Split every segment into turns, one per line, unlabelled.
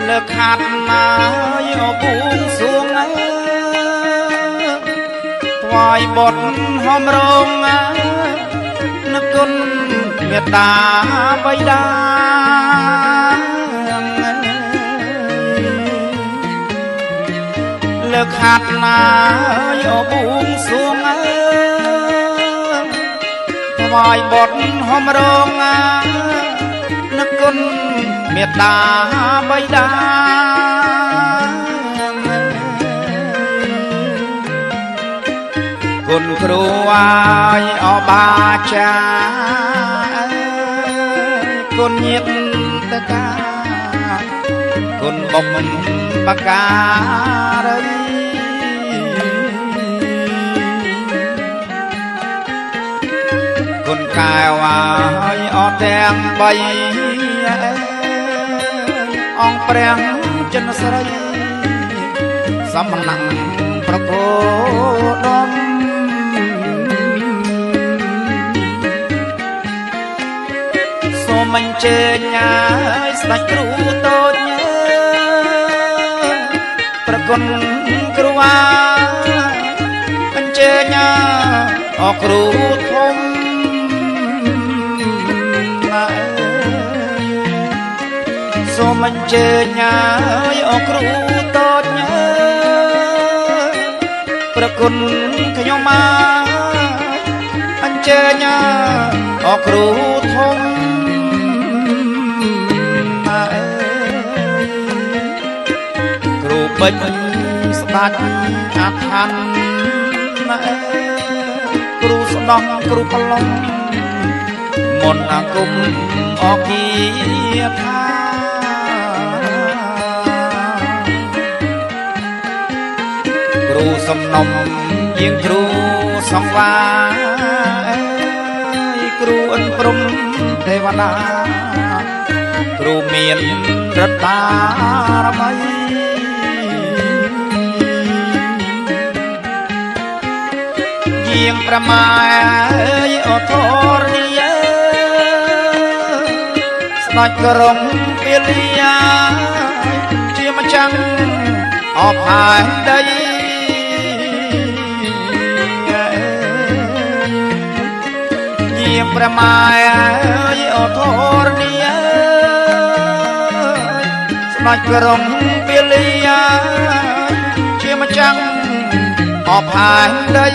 លើខាត់ណាយអបួងសួងថ្វាយបុត្រហមរងនឹកគុណមេត្តាបិតាលើខាត់ណាយអបួងសួងថ្វាយបុត្រហមរងនឹកគុណមេត្តាបិតាគុណគ្រូអាយអបាចាគុណញាតិតកាគុណបំបការីគុណកែវអាយអត់ទាំងបីអង្គព្រះចិនស្រីសំណាក់ប្រគដមសូមអញ្ជើញឲ្យស្ដេចគ្រូតូចប្រគុណគ្រូអាអញ្ជើញអរគ្រូធំសូមអញ្ជើញឲ្យអរគ្រូតូចប្រគុណខ្ញុំអញ្ជើញអរគ្រូធំគ្រូបិចស្ដាច់អាឋានគ្រូស្ដំគ្រូប្រឡំមន្តអាគមអគាថាគ្រូសំណុំជាងគ្រូសង្វាគ្រូអិនព្រំទេវតាគ្រូមានរដ្ឋបារមីជាងប្រម៉ែអធរនីស្ដេចក្រុងពាលីជាម្ចាស់អផែនដីជាងប្រម៉ែអធរនីស្ដេចក្រុងពាលីជាម្ចាស់អផែនដី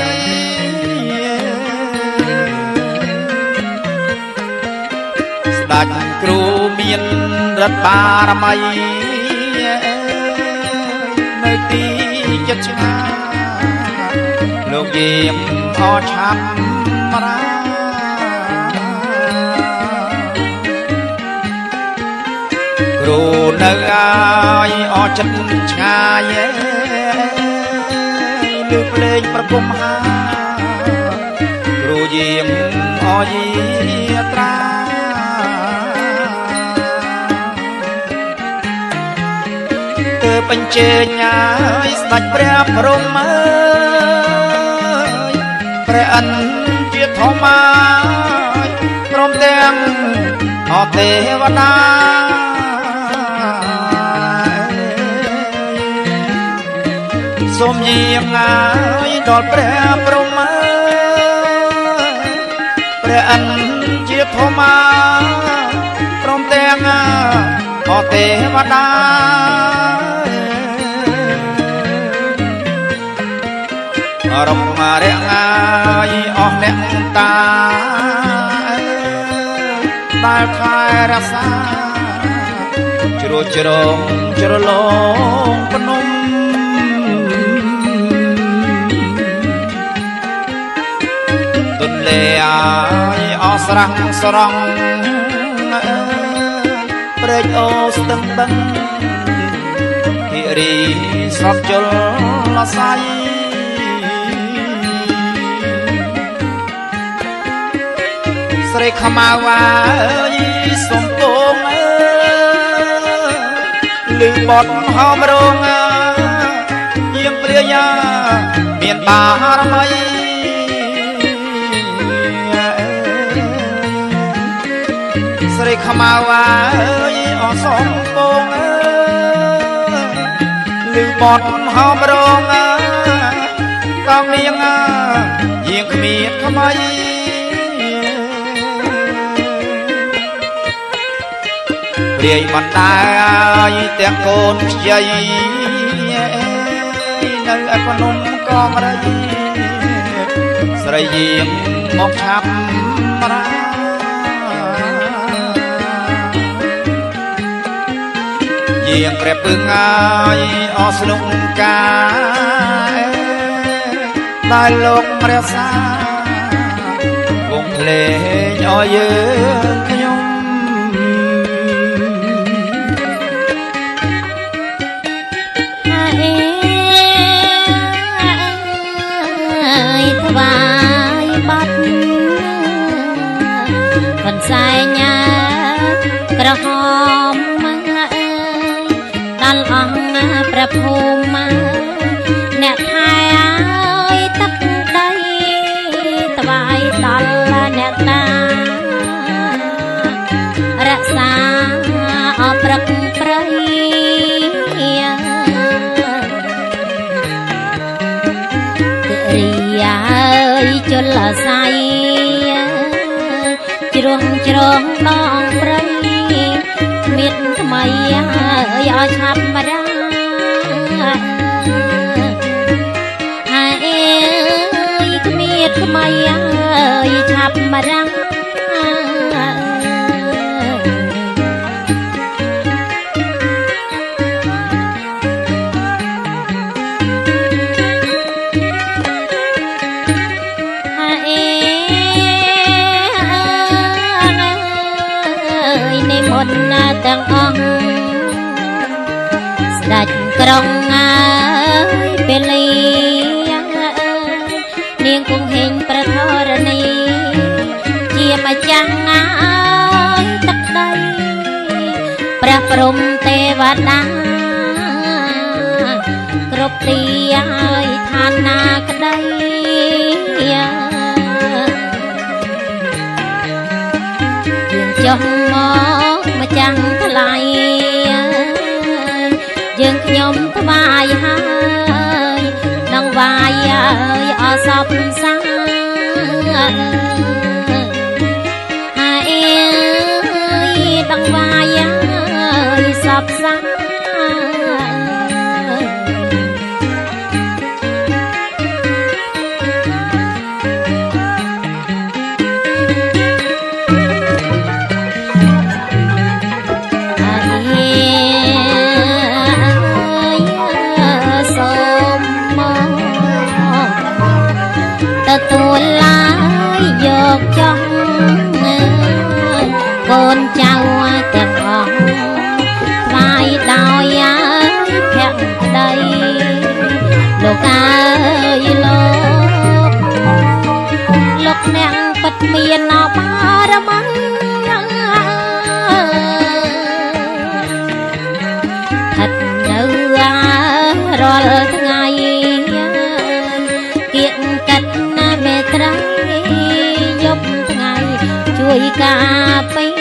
ស្ដេចគ្រូមានរដ្ឋបារមីនៅទីចិត្តឆ្ងាយលោកយាមអឆាប់រាគ្រូនៅឲ្យអចិត្តឆ្ងាយលើភ្លេងប្រគំហាគ្រូយាមអយាត្រាបញ្ជើញឲ្យស្ដេចព្រះព្រហ្មព្រះអិនជាធម្មព្រមទាំងអទេវតាសូមយាងឲ្យដល់ព្រះព្រហ្មព្រះអិនជាធម្មព្រមទាំងអទេវតារំរាំងឲ្យអស់អ្នកតាដែលខែរក្សាជ្រួចជ្រងជ្រលងភ្នំទុនលេឲ្យអស់ស្រះស្រង់ព្រែកអូស្ទឹងបឹងគិរីស្រប់ជលស័យស្រីខ្មៅអើយសំពងលឺបត់ហោមរងយាងព្រាយាមានបារមីស្រីខ្មៅអើយអសំពង ឬបត់ហោមរងកំនាងយាងគ្មានថ្មីព្រាយបណ្ដាយទាំងកូនខ្ចីនៅឯភ្នំកងរៃស្រីយាងមកឆាប់រាយាងព្រះពឹងហើយអស់ស្លុកកាដែលលោកព្រះសាវងភ្លេងឲ្យយើងខ្ញុំ
ថ្វាយបាត់បន្សែងក្រហមដល់អង្គព្រះភូមិអ្នកថែឲ្យទឹកដីថ្វាយដល់អ្នកតារក្សាអព្រឹកព្រៃជលស័យជ្រុងជ្រងដងព្រៃមានថ្មីឲ្យឆាប់ម្ដងអើយគ្មានថ្មីឲ្យឆាប់ម្ដងទាំងអង្គស្ដេចក្រុងពេលីនាងគង់ហេងប្រធរណីជាម្ចាស់ទឹកដីព្រះព្រំទេវតាគ្រប់ទីឲ្យឋានណាក្ដីយើងចុះមកម្ចាំងថ្លៃយើងខ្ញុំថ្វាយហើយនឹងវាយអសពសាហើយដឹងវាយសពសាទទួលឡាយយកចង់កូនចៅទាំងអស់ថ្វាយដោយភក្តីលោកអើយលោកអ្នកពិតមានអបារមីស្ថិតនៅរាល់ថ្ងៃគៀកកាត់មេត្រីយប់ថ្ងៃជួយការពារ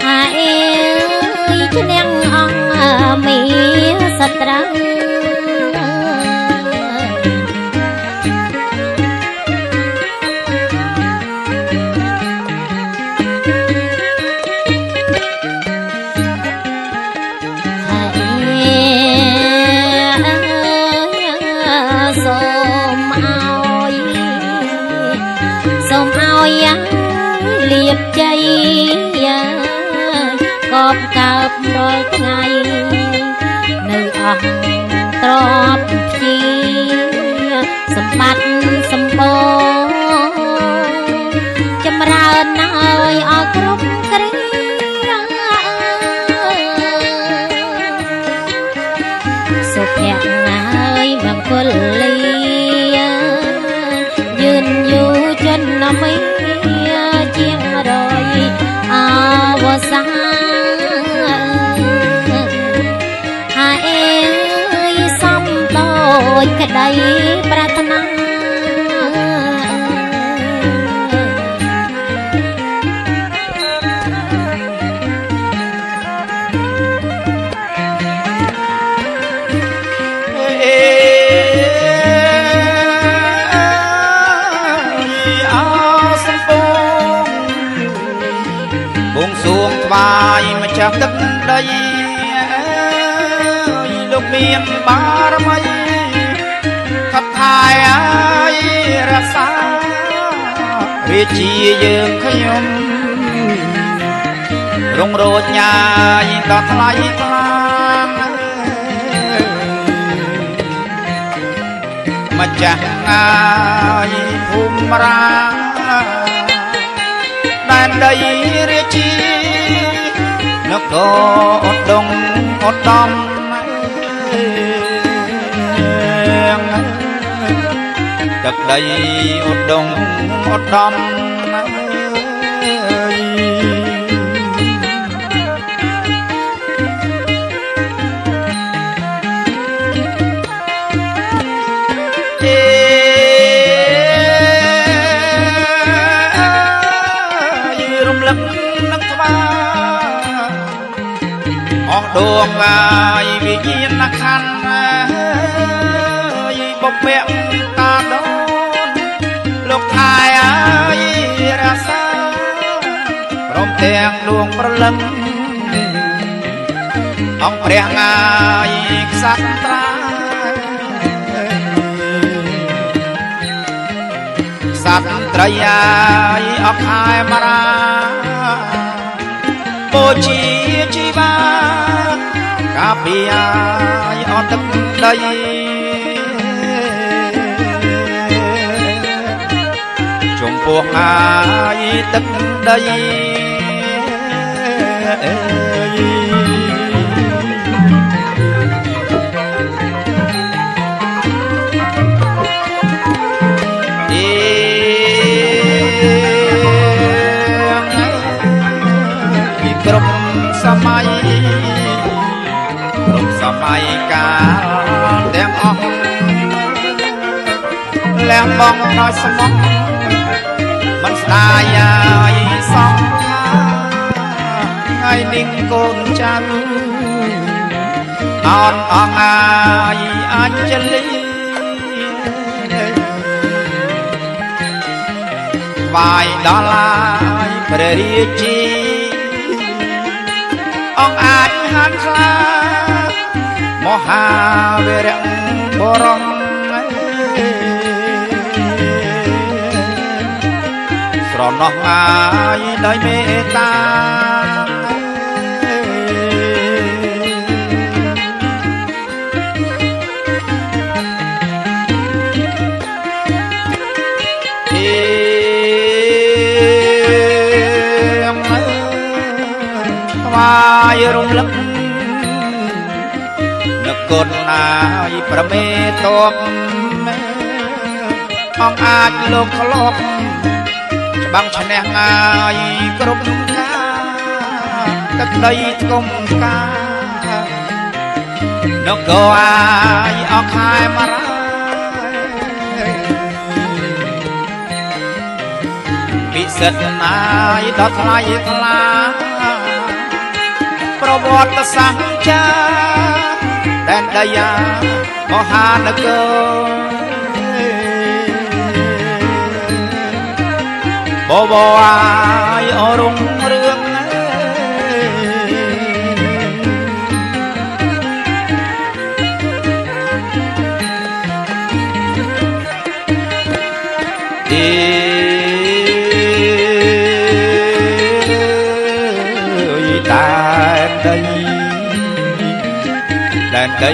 ហើយឈ្នះអង្គមានសត្រូវលៀបជ័យកបកើបរាល់ថ្ងៃនៅអស់ទ្រព្យព្យាសម្បត្តិសម្បូរចម្រើនណាស់ឲ្យគ្រប់គ្រាសុភៈណាស់មង្គលលាយឺនយូរចន្ទមីជាងរយអវសាហើយសំដូចក្តីប្រាថ្នា
វាយម្ចាស់ទឹកដីលោកមានបារមីខិតថែឲ្យរក្សាររាជាយើងខ្ញុំរងរោចញ៉ាយដល់ថ្លៃថ្លាម្ចាស់ងាយភូមិរាដែនដីរាជានគរឧត្តមឧត្តមទឹកដីឧត្តមឧត្តមរំលឹកនឹងស្វាអស់ដួងហើយវិញ្ញាណខណ្ឌបពាក់តាដូនលោកថែឲ្យរក្សាព្រមទាំងដួងប្រលឹងអង្គព្រះងាយក្សត្រាក្សត្រីឲ្យអខែមរាបូជាជីវាកាពីឲ្យអត់ទឹកដីចំពោះហើយទឹកដីគ្រប់សម័យកាលទាំងអស់លះបង់ដោយស្មោះមិនស្ដាយឲ្យសងខាថ្ងៃនេះកូនចៅអត់អងឲ្យអញ្ជលីវាយដល់ឡាយព្រះរាជាអង្គអាចហានខ្លាមហាវីរៈបុរសស្រណោះអាយដោយមេត្តាថ្វាយរំលឹកនឹកកូនអាយប្រមេតបអង្គអាចលោកក្លោកច្បាំងឈ្នះងាយគ្រប់ការទឹកដីថ្គុំការនគរអាយអខែមរាពិសិដ្ឋណាយដល់ថ្លៃថ្លាប្រវត្តិសាស្ត្រចាដែនដីមហានគរបបអាយអរុងរឿងដែនដី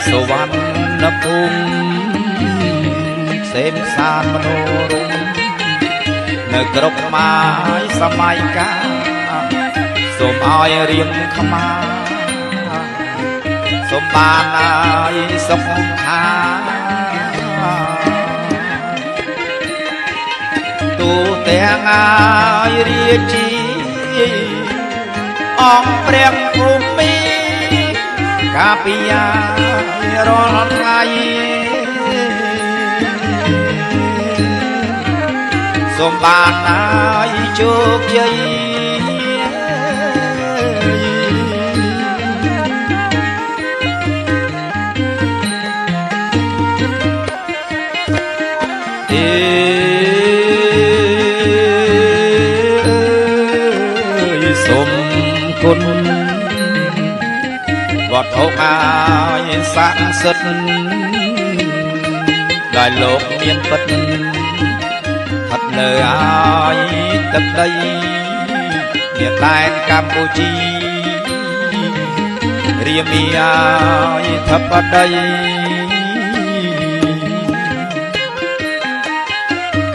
សុវណ្ណភូមិផ្សេងសានមនោរម្យនៅគ្រប់ម៉ាយសម័យកាលសូមឲ្យរៀងខ្មាសូមបានឲ្យសុខខាទូទាំងឲ្យរាជាអង្គព្រះភូមិកាពីយារាល់ថ្ងៃសូមបានឲ្យជោគជ័យសូម គុណវត្តហូបហើយស័ក្តិសិទ្ធិដែលលោកមានពិតស្ថិតនៅហើយទឹកដីជាដែនកម្ពុជារាមាហើយធិបតី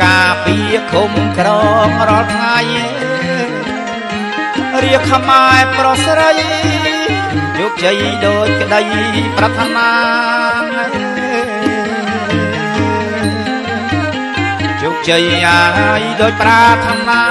ការពារឃុំក្រងរាល់ថ្ងៃរាជខ្មែរប្រុសស្រីជោគជ័យដូចក្តីប្រាថ្នាជោគជ័យហើយដូចប្រាថ្នា